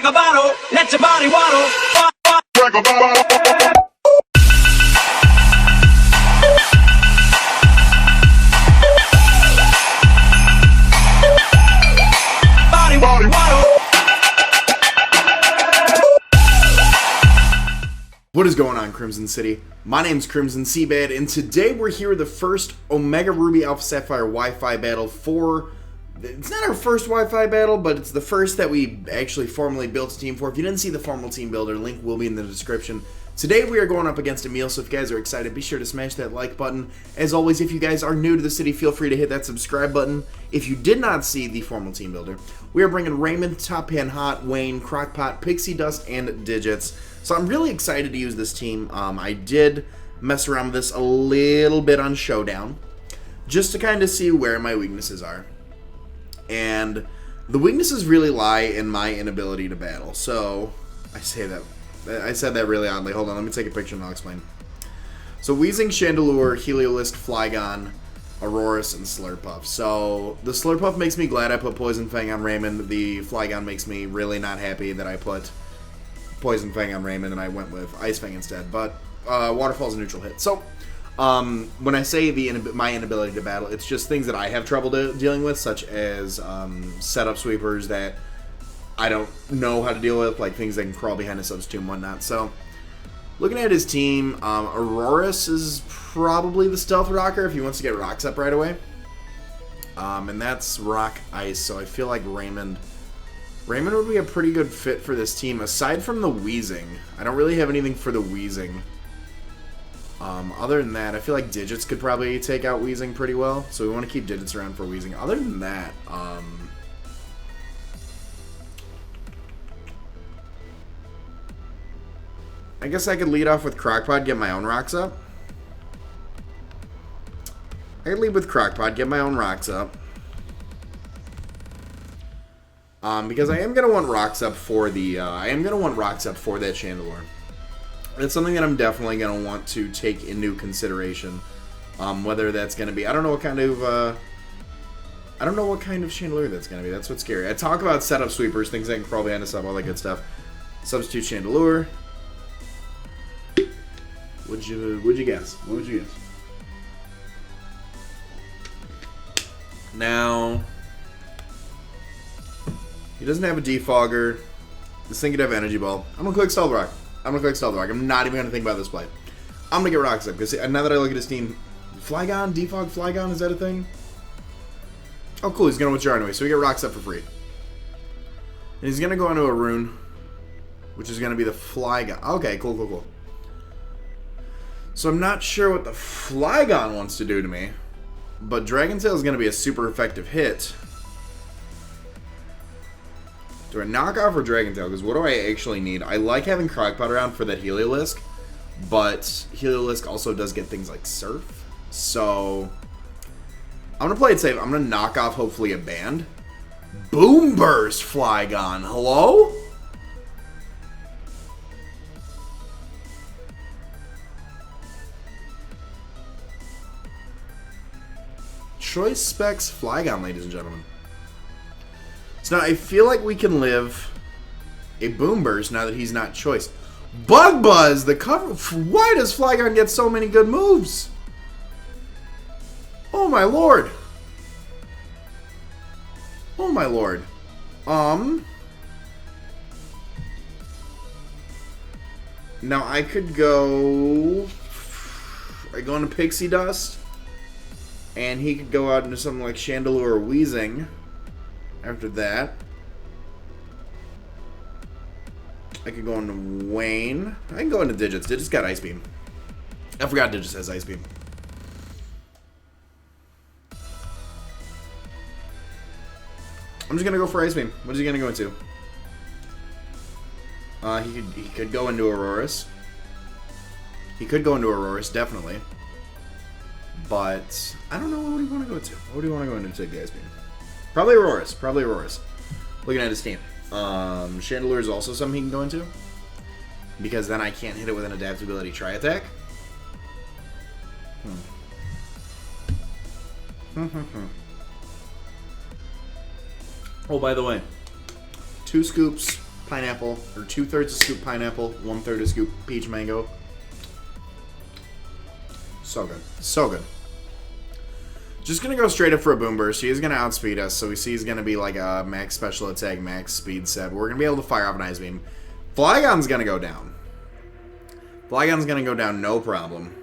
Crack a bottle, let your body waddle. Crack a bottle. What is going on, Crimson City? My name's Crimson CBAD, and today we're here with the first Omega Ruby Alpha Sapphire Wi-Fi battle for... It's not our first Wi-Fi battle, but it's the first that we actually formally built a team for. If you didn't see the formal team builder, link will be in the description. Today we are going up against Emil, so if you guys are excited, be sure to smash that like button. As always, if you guys are new to the city, feel free to hit that subscribe button. If you did not see the formal team builder, we are bringing Raymond, Top Pan Hot, Wayne, Crockpot, Pixie Dust, and Digits. So I'm really excited to use this team. I did mess around with this a little bit on Showdown, just to kind of see where my weaknesses are. And the weaknesses really lie in my inability to battle. So I said that really oddly. Hold on, let me take a picture and I'll explain. So Weezing, Chandelure, Heliolisk, Flygon, Aurorus, and Slurpuff. So the Slurpuff makes me glad I put Poison Fang on Raymond. The Flygon makes me really not happy that I put Poison Fang on Raymond and I went with Ice Fang instead. But Waterfall's a neutral hit. So when I say my inability to battle, it's just things that I have trouble dealing with, such as setup sweepers that I don't know how to deal with, like things that can crawl behind a substitute and whatnot. So, looking at his team, Aurorus is probably the stealth rocker if he wants to get rocks up right away. And that's rock ice, so I feel like Raymond would be a pretty good fit for this team. Aside from the Weezing, I don't really have anything for the Weezing. Other than that, I feel like Digits could probably take out Weezing pretty well, so we want to keep Digits around for Weezing. Other than that, I guess I could lead off with Crockpot, get my own rocks up. I could lead with Crockpot, get my own rocks up. Because I am gonna want rocks up for the that Chandelure. It's something that I'm definitely gonna want to take into consideration. Whether that's gonna be, I don't know what kind of Chandelure that's gonna be. That's what's scary. I talk about setup sweepers, things that can crawl behind a sub, all that good stuff. Substitute Chandelure. What'd you guess? What would you guess? Now, he doesn't have a defogger. This thing could have energy ball. I'm gonna click Stealth Rock. I'm not even gonna think about this play. I'm gonna get rocks up because now that I look at his team, Flygon, defog Flygon, is that a thing? Oh, cool. He's gonna withdraw anyway, so we get rocks up for free. And he's gonna go into a rune, which is gonna be the Flygon. Okay, cool. So I'm not sure what the Flygon wants to do to me, but Dragon Tail is gonna be a super effective hit. Do I knock off or Dragon Tail? Because what do I actually need? I like having Crockpot around for that Heliolisk, but Heliolisk also does get things like Surf. So I'm going to play it safe. I'm going to knock off, hopefully, a band. Boom Burst Flygon. Hello? Choice Specs Flygon, ladies and gentlemen. So now I feel like we can live a Boom Burst now that he's not choice. Bug Buzz, the cover. Why does Flygon get so many good moves? Oh my lord. Oh my lord. Now I could go. I go into Pixie Dust, and he could go out into something like Chandelure or Weezing. After that, I could go into Wayne. I can go into Digits. Digits got Ice Beam. I forgot Digits has Ice Beam. I'm just gonna go for Ice Beam. What is he gonna go into? He could go into Aurorus. He could go into Aurorus, definitely. But I don't know what do you want to go to. What do you want to go into to take the Ice Beam? Probably Aurorus. Looking at his team. Chandelure is also something he can go into. Because then I can't hit it with an adaptability tri-attack. Oh, by the way. 2 scoops pineapple, or 2/3 a scoop pineapple, 1/3 a scoop peach mango. So good. So good. Just gonna go straight up for a boom burst. He is gonna outspeed us, so we see he's gonna be like a max special attack, max speed set. We're gonna be able to fire off an ice beam. Flygon's gonna go down. Flygon's gonna go down, no problem.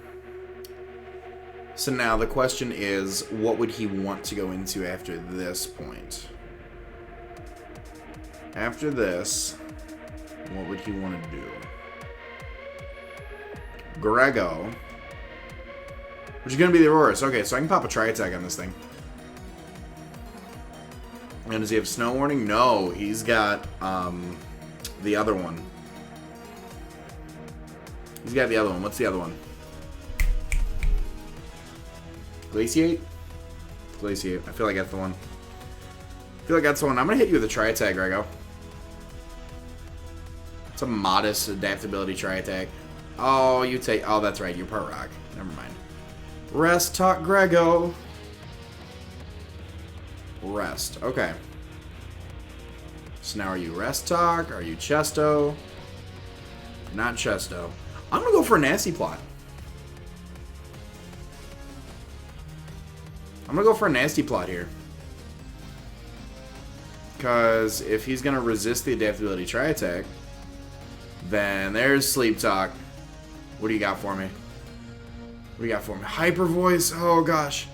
So now the question is, what would he want to go into after this point? After this, what would he want to do? Grego. Which is going to be the Aurorus. Okay, so I can pop a Tri-Attack on this thing. And does he have Snow Warning? No, he's got the other one. He's got the other one. What's the other one? Glaciate? Glaciate. I feel like that's the one. I feel like that's the one. I'm going to hit you with a Tri-Attack, Grego. It's a modest adaptability Tri-Attack. Oh, you take... Oh, that's right. You're part rock. Never mind. Rest talk, Grego. Rest. Okay. So now are you Rest talk? Are you Chesto? Not Chesto. I'm going to go for a Nasty Plot. I'm going to go for a Nasty Plot here. Because if he's going to resist the adaptability Tri-Attack, then there's Sleep Talk. What do you got for me? What do you got for me? Hyper Voice? Oh, gosh.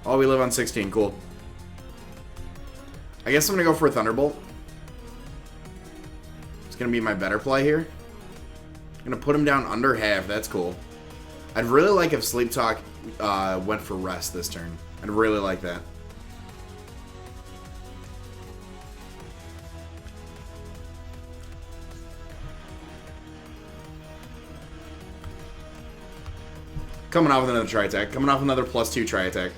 Oh, we live on 16. Cool. I guess I'm going to go for a Thunderbolt. It's going to be my better play here. I'm going to put him down under half. That's cool. I'd really like if Sleep Talk went for Rest this turn. I'd really like that. Coming off with another Tri-Attack. Coming off another +2 Tri-Attack.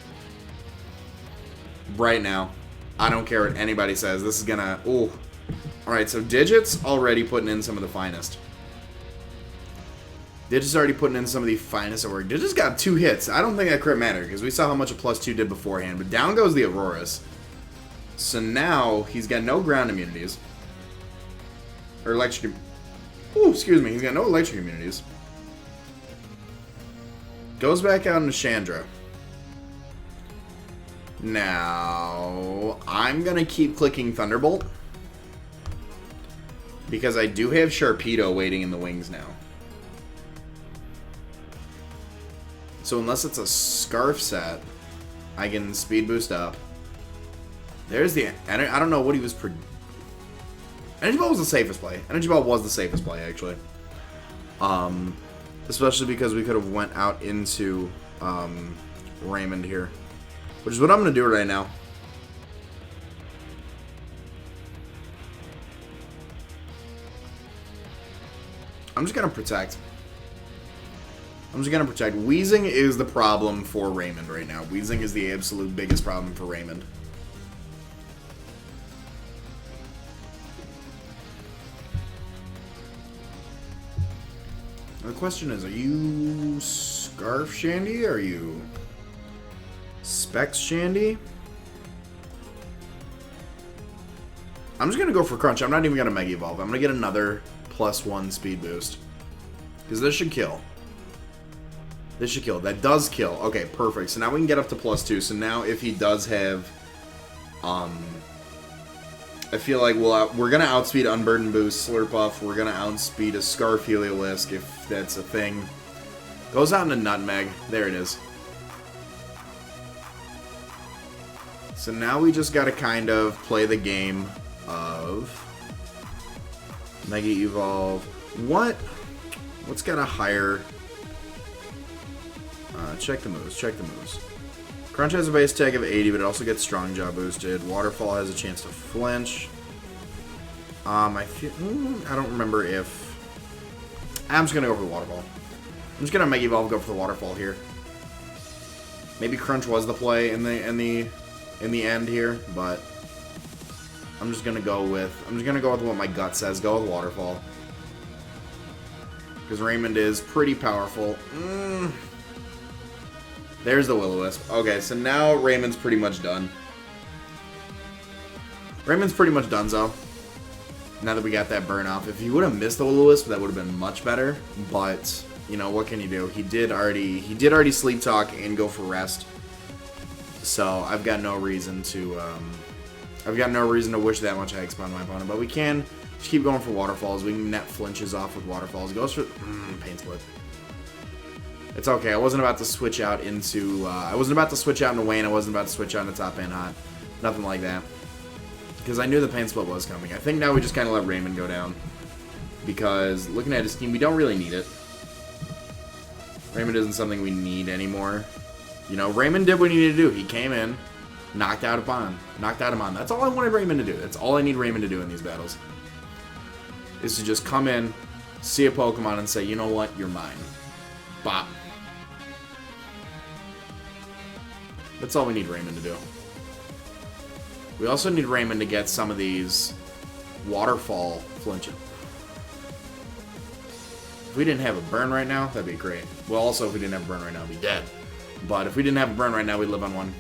Right now. I don't care what anybody says. This is gonna... Ooh. Alright, so Digit's already putting in some of the finest. Digit's already putting in some of the finest at work. Digit's got 2 hits. I don't think that crit mattered, because we saw how much a +2 did beforehand. But down goes the Aurorus. So now, he's got no ground immunities. Or electric... Ooh, excuse me. He's got no electric immunities. Goes back out into Chandra. Now, I'm going to keep clicking Thunderbolt. Because I do have Sharpedo waiting in the wings now. So unless it's a Scarf set, I can speed boost up. There's the... I don't know what he was... Energy Ball was the safest play. Energy Ball was the safest play, actually. Especially because we could have went out into Raymond here. Which is what I'm going to do right now. I'm just going to protect. Weezing is the problem for Raymond right now. Weezing is the absolute biggest problem for Raymond. The question is, are you Scarf Shandy? Are you Specs Shandy? I'm just going to go for Crunch. I'm not even going to Mega Evolve. I'm going to get another +1 speed boost. Because this should kill. This should kill. That does kill. Okay, perfect. So now we can get up to +2. So now if he does have... I feel like we're going to outspeed Unburden Boost Slurpuff. We're going to outspeed a Scarf Heliolisk if that's a thing. Goes out into Nutmeg. There it is. So now we just got to kind of play the game of Mega Evolve. What's got a higher... check the moves. Crunch has a base tag of 80, but it also gets Strong Jaw boosted. Waterfall has a chance to flinch. I don't remember if... I'm just going to go for the Waterfall. I'm just going to Mega Evolve, go for the Waterfall here. Maybe Crunch was the play in the end here, but I'm just going to go with what my gut says. Go with Waterfall. Because Raymond is pretty powerful. There's the Will-O-Wisp. Okay, so now Raymond's pretty much done. Raymond's pretty much done, so. Now that we got that burn off. If he would have missed the Heliolisk, that would have been much better. But, you know, what can you do? He did already sleep talk and go for rest. So I've got no reason to wish that much hexbomb on my opponent. But we can just keep going for waterfalls. We can net flinches off with waterfalls. Goes for pain split. It's okay. I wasn't about to switch out into Wayne. I wasn't about to switch out into top and hot. Nothing like that. Because I knew the pain split was coming. I think now we just kind of let Raymond go down. Because looking at his team, we don't really need it. Raymond isn't something we need anymore. You know, Raymond did what he needed to do. He came in, knocked out a bomb, knocked out a mon. That's all I wanted Raymond to do. That's all I need Raymond to do in these battles. Is to just come in, see a Pokemon, and say, you know what, you're mine. Bop. That's all we need Raymond to do. We also need Raymond to get some of these waterfall flinches. If we didn't have a burn right now, that'd be great. Well, also, if we didn't have a burn right now, we'd be dead. But if we didn't have a burn right now, we'd live on one.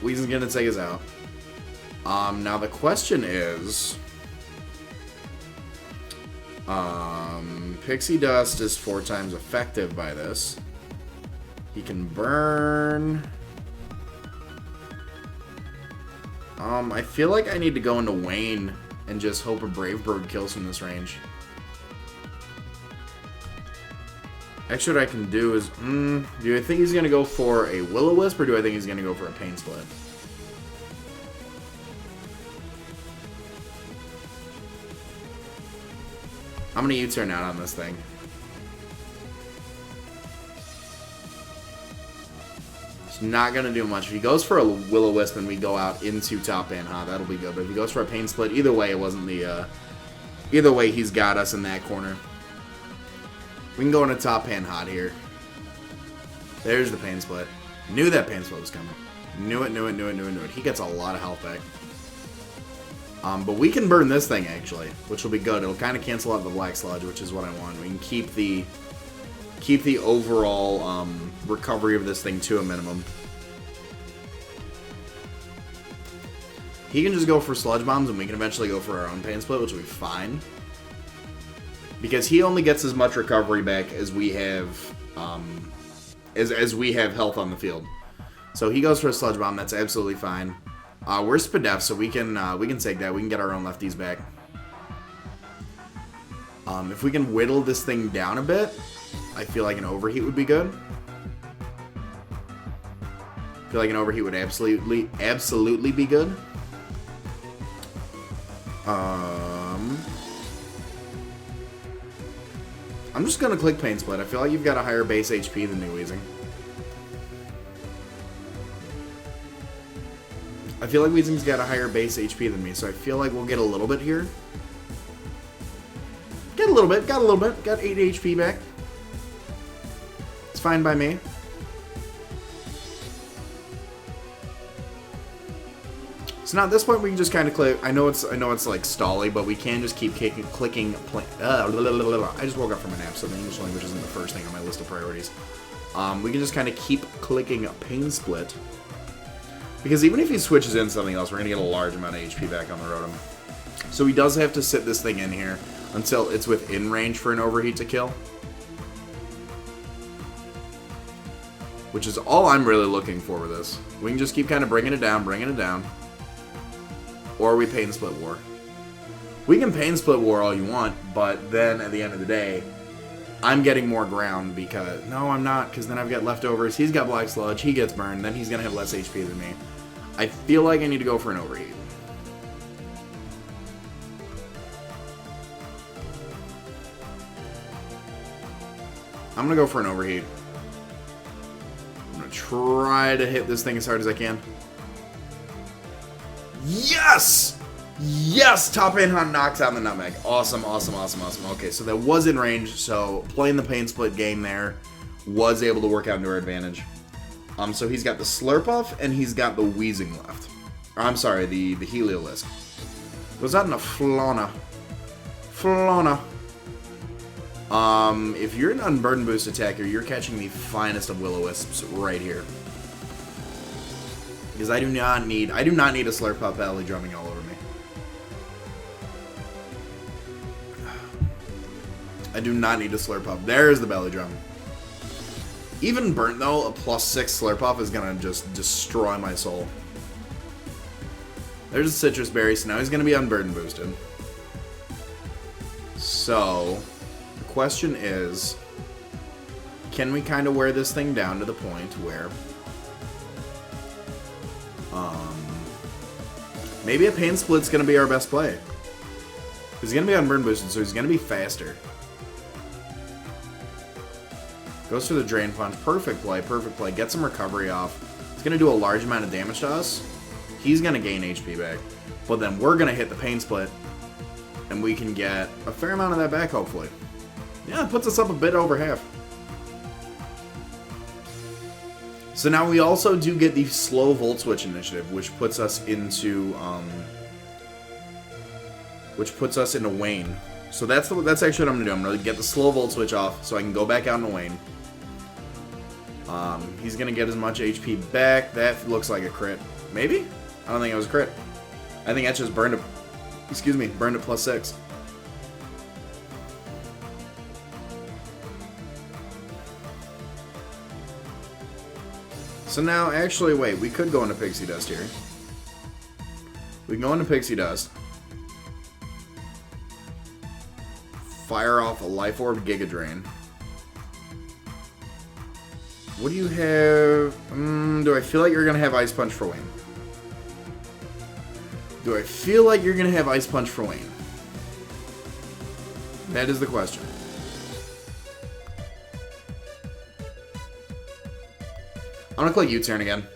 Weezing's gonna take us out. Now the question is... Pixie Dust is 4 times effective by this. He can burn... I feel like I need to go into Wayne and just hope a Brave Bird kills from this range. Actually, what I can do is, do I think he's going to go for a Will-O-Wisp, or do I think he's going to go for a Pain Split? I'm going to U-turn out on this thing. Not going to do much. If he goes for a Will-O-Wisp and we go out into top and hot, that'll be good. But if he goes for a Pain Split, either way, it wasn't the... either way, he's got us in that corner. We can go into top and hot here. There's the Pain Split. Knew that Pain Split was coming. Knew it. He gets a lot of health back. But we can burn this thing, actually, which will be good. It'll kind of cancel out the Black Sludge, which is what I want. We can keep the overall recovery of this thing to a minimum. He can just go for Sludge Bombs, and we can eventually go for our own Pain Split, which will be fine. Because he only gets as much recovery back as we have, as we have health on the field. So he goes for a Sludge Bomb. That's absolutely fine. We're Spadef, so we can take that. We can get our own lefties back. If we can whittle this thing down a bit, I feel like an Overheat would be good. I feel like an Overheat would absolutely be good. I'm just going to click Pain Split. I feel like you've got a higher base HP than me, Weezing. I feel like Weezing's got a higher base HP than me, so I feel like we'll get a little bit here. Got a little bit. Got 8 HP back. It's fine by me. So now at this point we can just kind of click. I know it's like stally, but we can just keep clicking. I just woke up from a nap, so the English language isn't the first thing on my list of priorities. We can just kind of keep clicking Pain Split, because even if he switches in something else, we're gonna get a large amount of HP back on the Rotom. So he does have to sit this thing in here until it's within range for an Overheat to kill. Which is all I'm really looking for with this. We can just keep kind of bringing it down. Or we Pain Split War. We can Pain Split War all you want, but then at the end of the day, I'm getting more ground because... No, I'm not, because then I've got leftovers. He's got Black Sludge, he gets burned, then he's going to have less HP than me. I feel like I need to go for an Overheat. I'm going to go for an Overheat. I'm going to try to hit this thing as hard as I can. Yes! Yes! Top and Hunt knocks out the Nutmeg. Awesome. Okay, so that was in range, so playing the Pain Split game there was able to work out to our advantage. So he's got the Slurpuff, and he's got the Weezing left. Or, I'm sorry, the Heliolisk. Was that in a Flona? If you're an Unburden Boost attacker, you're catching the finest of Will-O-Wisps right here. Because I do not need a Slurpuff Alley drumming all over me. I do not need a Slurpuff. There's the belly drum. Even burnt, though, a +6 Slurpuff is going to just destroy my soul. There's a Citrus Berry, so now he's going to be unburden boosted. So, the question is, can we kind of wear this thing down to the point where maybe a Pain Split's going to be our best play. He's going to be unburden boosted, so he's going to be faster. Goes for the Drain Punch. Perfect play, perfect play. Get some recovery off. It's going to do a large amount of damage to us. He's going to gain HP back. But then we're going to hit the Pain Split. And we can get a fair amount of that back, hopefully. Yeah, it puts us up a bit over half. So now we also do get the slow Volt Switch initiative, which puts us into Wayne. So that's actually what I'm gonna do. I'm gonna get the slow Volt Switch off, so I can go back out into Wayne. He's gonna get as much HP back. That looks like a crit. Maybe? I don't think it was a crit. I think that just burned it. Excuse me, burned it +6. So now, actually, wait, we could go into Pixie Dust here. We can go into Pixie Dust. Fire off a Life Orb Giga Drain. What do you have? Do I feel like you're going to have Ice Punch for Wayne? Do I feel like you're going to have Ice Punch for Wayne? That is the question. I'm gonna click U-turn again.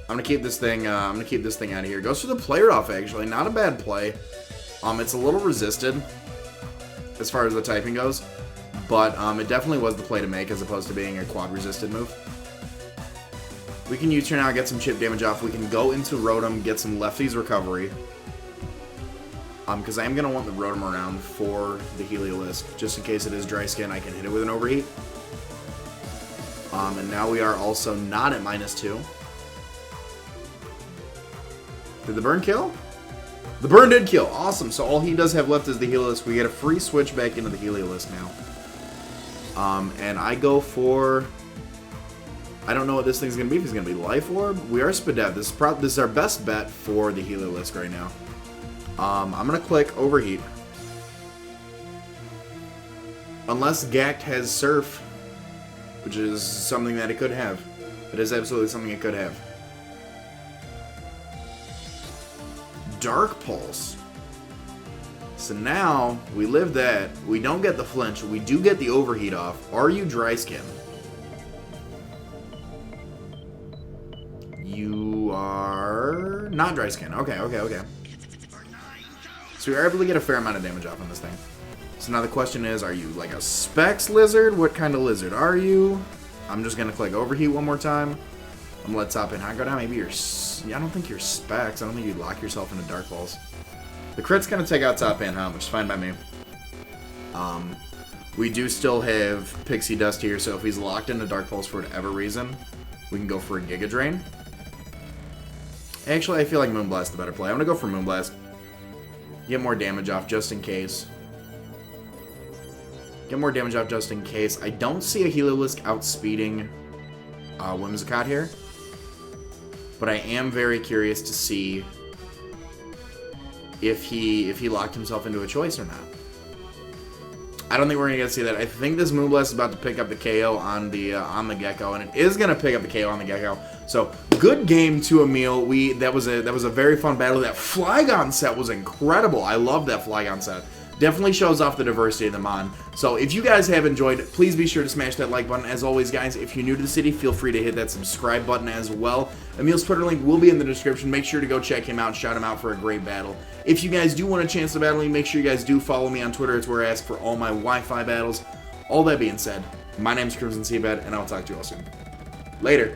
I'm gonna keep this thing. I'm gonna keep this thing out of here. Goes for the player off. Actually, not a bad play. It's a little resisted as far as the typing goes, but it definitely was the play to make as opposed to being a quad resisted move. We can U-turn out, get some chip damage off. We can go into Rotom, get some lefties recovery. Because I am gonna want the Rotom around for the Heliolisk, just in case it is dry skin. I can hit it with an overheat. And now we are also not at -2. Did the burn kill? The burn did kill. Awesome. So all he does have left is the Heliolisk. We get a free switch back into the Heliolisk now. And I go for... I don't know what this thing's going to be. If it's going to be Life Orb. We are Spadev. This is our best bet for the Heliolisk right now. I'm going to click Overheat. Unless Gact has Surf, which is something that it could have. It is absolutely something it could have. Dark Pulse. So now, we live that. We don't get the flinch. We do get the overheat off. Are you dry skin? You are not dry skin. Okay. So we are able to get a fair amount of damage off on this thing. So now the question is, are you like a Specs lizard? What kind of lizard are you? I'm just going to click Overheat one more time. I'm going to let Top and High go down. Maybe you're... I don't think you're Specs. I don't think you'd lock yourself into Dark Balls. The crit's going to take out Top and High, which is fine by me. We do still have Pixie Dust here, so if he's locked into Dark Pulse for whatever reason, we can go for a Giga Drain. Actually, I feel like Moonblast is the better play. I'm going to go for Moonblast. Get more damage off just in case. Get more damage off just in case. I don't see a Heliolisk outspeeding Whimsicott here. But I am very curious to see if he locked himself into a choice or not. I don't think we're going to get to see that. I think this Moonblast is about to pick up the KO on the Gecko, and it is going to pick up the KO on the Gecko. So, good game to Emil. That was a very fun battle. That Flygon set was incredible. I love that Flygon set. Definitely shows off the diversity of the Mon. So, if you guys have enjoyed it, please be sure to smash that like button. As always, guys, if you're new to the city, feel free to hit that subscribe button as well. Emil's Twitter link will be in the description. Make sure to go check him out, shout him out for a great battle. If you guys do want a chance to battle me, make sure you guys do follow me on Twitter. It's where I ask for all my Wi-Fi battles. All that being said, my name's Crimson CBAD, and I'll talk to you all soon. Later.